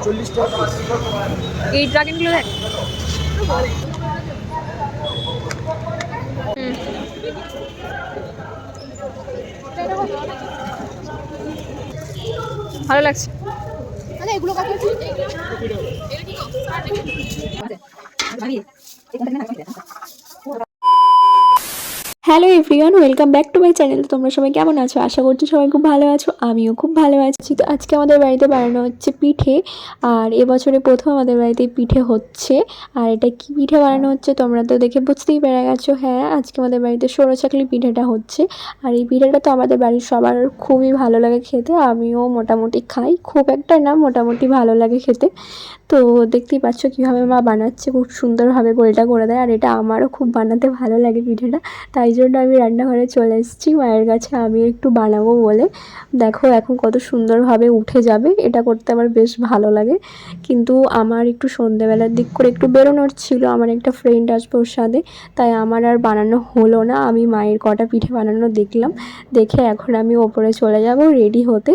40 টাকা এই ড্রাগনগুলো দেখ। ভালো লাগছে। এগুলো কত? Hello everyone, welcome back to my channel. তোমরা সবাই কেমন আছো? আশা করছি সবাই খুব ভালো আছো, আমিও খুব ভালো আছি। তো আজকে আমাদের বাড়িতে বানানো হচ্ছে পিঠে, আর এবছরে প্রথম আমাদের বাড়িতে পিঠে হচ্ছে। আর এটা কি পিঠে বানানো হচ্ছে তোমরা তো দেখে বুঝতেই পেরে গেছো। হ্যাঁ, আজকে আমাদের বাড়িতে সরু চাকলি পিঠেটা হচ্ছে। আর এই পিঠেটা তো আমাদের বাড়ির সবার খুবই ভালো লাগে খেতে, আমিও মোটামুটি খাই, খুব একটা না, মোটামুটি ভালো লাগে খেতে। তো দেখতেই পাচ্ছ কীভাবে মা বানাচ্ছে, খুব সুন্দরভাবে গোলটা করে দেয়। আর এটা আমারও খুব বানাতে ভালো লাগে পিঠেটা, তাই জন্য আমি রান্নাঘরে চলে এসেছি মায়ের কাছে, আমি একটু বানাবো বলে। দেখো এখন কত সুন্দরভাবে উঠে যাবে, এটা করতে আমার বেশ ভালো লাগে। কিন্তু আমার একটু সন্ধ্যেবেলার দিক করে একটু বেরোনোর ছিল, আমার একটা ফ্রেন্ড আসবে ওর সাথে, তাই আমার আর বানানো হলো না। আমি মায়ের কটা পিঠে বানানো দেখলাম, দেখে এখন আমি ওপরে চলে যাব রেডি হতে।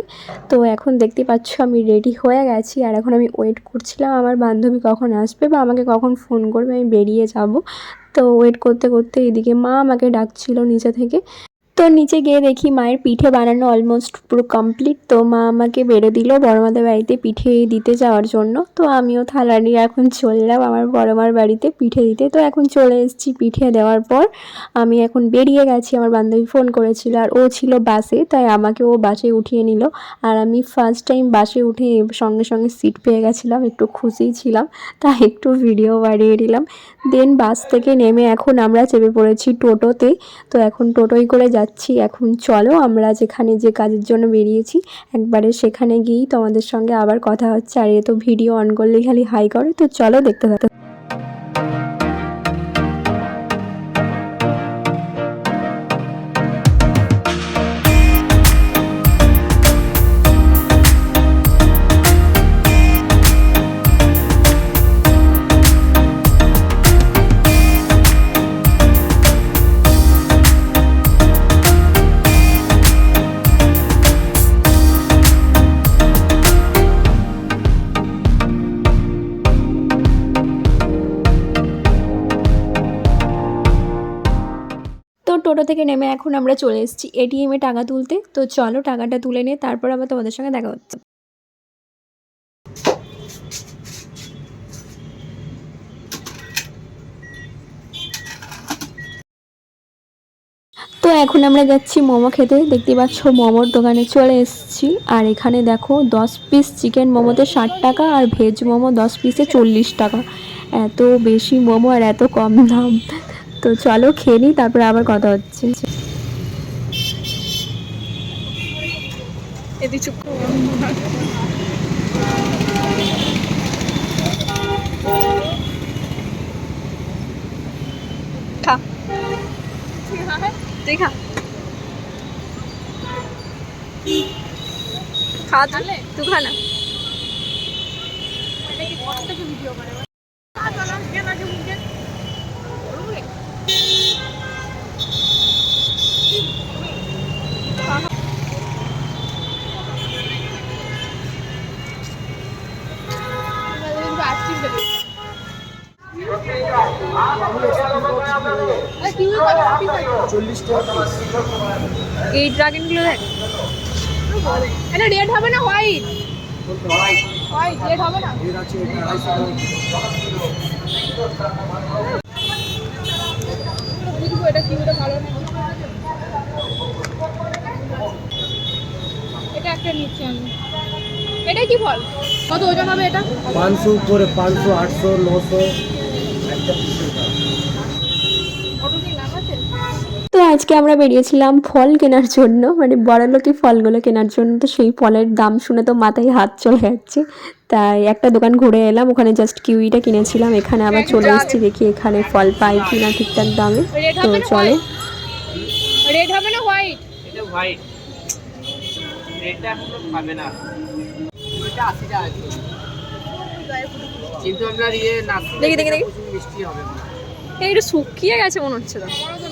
তো এখন দেখতে পাচ্ছ আমি রেডি হয়ে গেছি, আর এখন আমি ওয়েট করছিলাম আমার বান্ধবী কখন আসবে বা আমাকে কখন ফোন করবে, আমি বেরিয়ে যাব। তো ওয়েট করতে করতে এদিকে মা আমাকে ডাকছিল নিচে থেকে। তো নিচে গিয়ে দেখি মায়ের পিঠে বানানো অলমোস্ট পুরো কমপ্লিট। তো মা আমাকে বেড়ে দিল বড়মাদের বাড়িতে পিঠে দিতে যাওয়ার জন্য। তো আমিও থালা নিয়ে এখন চললাম আমার বড়মার বাড়িতে পিঠে দিতে। তো এখন চলে এসেছি পিঠে দেওয়ার পর, আমি এখন বেরিয়ে গেছি। আমার বান্ধবী ফোন করেছিল, আর ও ছিল বাসে, তাই আমাকে ও বাসে উঠিয়ে নিল। আর আমি ফার্স্ট টাইম বাসে উঠে সঙ্গে সঙ্গে সিট পেয়ে গেছিলাম, একটু খুশিই ছিলাম, তাই একটু ভিডিও বানিয়ে দিলাম। দেন বাস থেকে নেমে এখন আমরা চেপে পড়েছি টোটোতে। তো এখন টোটোই করে যাচ্ছি। এখন চলো আমরা যেখানে যে কাজের জন্য বেরিয়েছি একবারে সেখানে গিয়েই তোমাদের সঙ্গে আবার কথা হচ্ছে। আর এ তো ভিডিও অন করলে খালি হাই করে, তো চলো দেখতে থাকো। তো টোটো থেকে নেমে এখন আমরা চলে এসেছি এটিএমে টাকা তুলতে। তো চলো টাকাটা তুলে নিয়ে তারপর আবার তোমাদের সঙ্গে দেখা হচ্ছে। তো এখন আমরা যাচ্ছি মোমো খেতে। দেখতে পাচ্ছ মোমোর দোকানে চলে এসেছি। আর এখানে দেখো 10 পিস চিকেন মোমোতে 60 টাকা, আর ভেজ মোমো 10 পিসে 40 টাকা। এত বেশি মোমো আর এত কম দাম। তো চলো খেয়ে নিই, তারপরে আবার কথা হচ্ছে। এদিকে চুপ করো। খা, তুই খা, খা, তুই খা না। এই ড্রাগনগুলো দেখ। এটা রেড হবে না হোয়াইট? হোয়াইট রেড হবে না? বুঝবো এটা কি, ওটা ভালো না। এটা একটা নিচ্ছি আমি। এটা কি ফল? কত ওজন হবে এটা? 500 উপরে, 500, 800, 900 একটা। তো আজকে আমরা বেরিয়েছিলাম ফল কেনার জন্য, মানে বড়লোকি ফলগুলো কেনার জন্য। তো সেই ফলের দাম শুনে তো মাথায় হাত চলে যাচ্ছে, তাই একটা দোকান ঘুরে এলাম, ওখানে জাস্ট কিউইটা কিনেছিলাম। এখানে আবার চলে এসেছি, দেখি এখানে ফল পাই কিনা ঠিকঠাক দামে। তো চলো। রেড হবে না হোয়াইট? এটা হোয়াইট, রেডটা এখন পাবে না, এটা 80 টাকা কিন্তু আমরা ইয়ে না দেখি দেখি দেখি, মিষ্টি হবে না। এই একটু শুকিয়ে গেছে মনে হচ্ছে। তো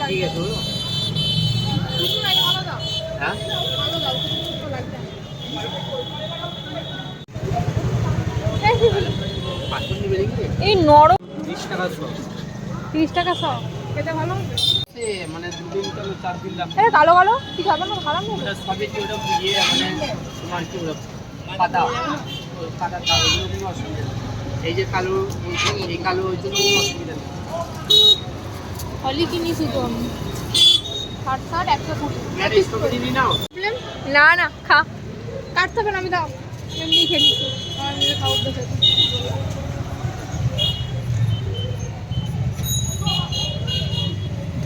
ঠিক আছে হলো। হ্যাঁ পাঁচশো নিবে দেখি এই নরম 30 টাকা শো 30 টাকা শ খেতে ভালো হবে। মানে 2 দিন কেন 4 দিন লাগবে এটা কালো কালো কি খাবে না খারাপ না ওটা সবে কি ওটা বুঝিয়ে মানে তোমার কি ওটা পাতা পাতা কালো কোনো অসুবিধা নেই। এই যে কালো এই কালো ওই জন্য কোনো অসুবিধা নেই। হলি কিনেছি তো আমি 60 120 আর স্ট্রবেরি নাও না না খা কাটতে হবে না আমি দাও এমনি খেয়ে নিচ্ছি আমার নিজে খাওয়া অভ্যাস আছে।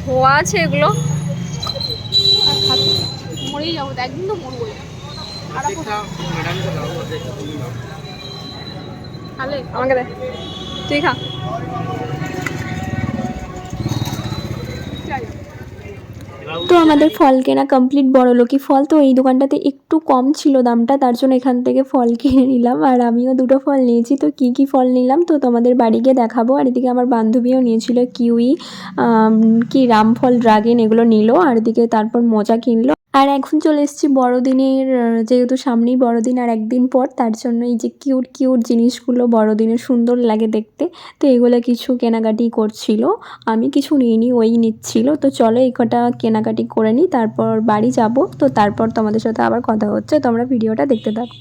ধোয়া আছে এগুলো আর খাচ্ছি মরেই যাবো তো, একদিন তো মরবোই। অর্ধেকটা ম্যাডামকে দাও অর্ধেকটা তুমি নাও। খালে আমাকে দে তুই খা। তো আমাদের ফল কেনা কমপ্লিট, বড়লোকি ফল। তো এই দোকানটাতে একটু কম ছিল দামটা, তার জন্য এখান থেকে ফল কিনে নিলাম। আর আমিও দুটো ফল নিয়েছি। তো কি কি ফল নিলাম তো তোমাদের বাড়ি গিয়ে দেখাবো। আর এদিকে আমার বান্ধবীও নিয়েছিল কিউই, কি রামফল, ড্রাগন এগুলো নিল। আর এদিকে তারপর মোজা কিনলো। আর এখন চলে এসেছি বড়দিনের, যেহেতু সামনেই বড়দিন আর একদিন পর, তার জন্য এই যে কিউট কিউট জিনিসগুলো বড়দিনের সুন্দর লাগে দেখতে, তো এগুলো কিছু কেনাকাটি করছিল। আমি কিছু নিইনি, ওই নিচ্ছিল। তো চলো এই কটা কেনাকাটি করে নিই, তারপর বাড়ি যাব। তো তারপর তোমাদের সাথে আবার কথা হচ্ছে, তোমরা ভিডিওটা দেখতে থাকো।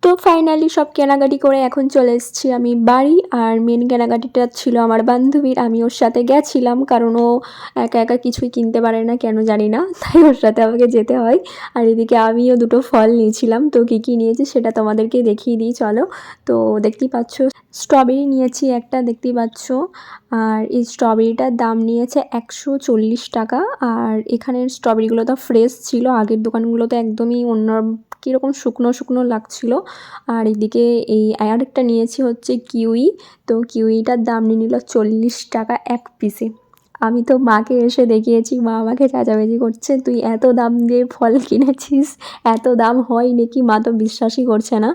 তো ফাইনালি সব কেনাকাটি করে এখন চলে এসেছি আমি বাড়ি। আর মেন কেনাকাটিটা ছিল আমার বান্ধবীর, আমি ওর সাথে গেছিলাম, কারণ ও একা একা কিছুই কিনতে পারে না, কেন জানি না, তাই ওর সাথে আমাকে যেতে হয়। আর এদিকে আমিও দুটো ফল নিয়েছিলাম। তো কী কী নিয়েছি সেটা তোমাদেরকে দেখিয়ে দিই চলো। তো দেখতেই পাচ্ছ স্ট্রবেরি নিয়েছি একটা, দেখতেই পাচ্ছ। আর এই স্ট্রবেরিটার দাম নিয়েছে 140 টাকা। আর এখানের স্ট্রবেরিগুলো তো ফ্রেশ ছিল, আগের দোকানগুলোতে একদমই অন্য কীরকম শুকনো শুকনো লাগছিল। আর এদিকে এই আরেকটা নিয়েছি হচ্ছে কিউই। তো কিউইটার দাম নিয়ে নিল 40 টাকা এক পিসে। আমি তো মাকে এসে দেখিয়েছি, মা আমাকে চেঁচামেচি করছে, তুই এত দাম দিয়ে ফল কিনেছিস, এত দাম হয় নাকি? মা তো বিশ্বাসই করছে না।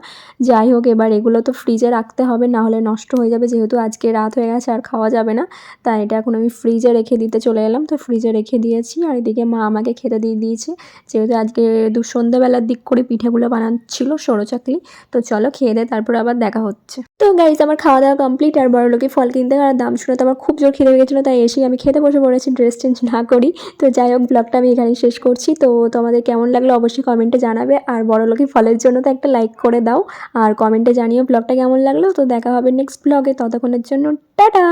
যাই হোক, এবার এগুলো তো ফ্রিজে রাখতে হবে, না হলে নষ্ট হয়ে যাবে, যেহেতু আজকে রাত হয়ে গেছে আর খাওয়া যাবে না। তাই এটা এখন আমি ফ্রিজে রেখে দিতে চলে এলাম। তো ফ্রিজে রেখে দিয়েছি। আর এদিকে মা আমাকে খেতে দিয়ে দিয়েছে, যেহেতু আজকে সন্ধ্যেবেলার দিক করে পিঠেগুলো বানাচ্ছিল, সরু চাকলি। তো চলো খেয়ে দে, তারপর আবার দেখা হচ্ছে। তো গাইস, আমার খাওয়া দাওয়া কমপ্লিট। আর বড়লোকি ফল কিনতে আর দাম শুনে তো আমার খুব জোর খিদে গেছিলো, তাই এসেই আমি খেতে বসে পড়েছি, ড্রেস চেঞ্জ না করি। তো যাই হোক, ব্লগটা আমি এখানেই শেষ করছি। তো তোমাদের কেমন লাগলো অবশ্যই কমেন্টে জানাবে। আর বড়লোকি ফলের জন্য তো একটা লাইক করে দাও, আর কমেন্টে জানিও ব্লগটা কেমন লাগলো। তো দেখা হবে নেক্সট ব্লগে, ততক্ষণের জন্য টাটা।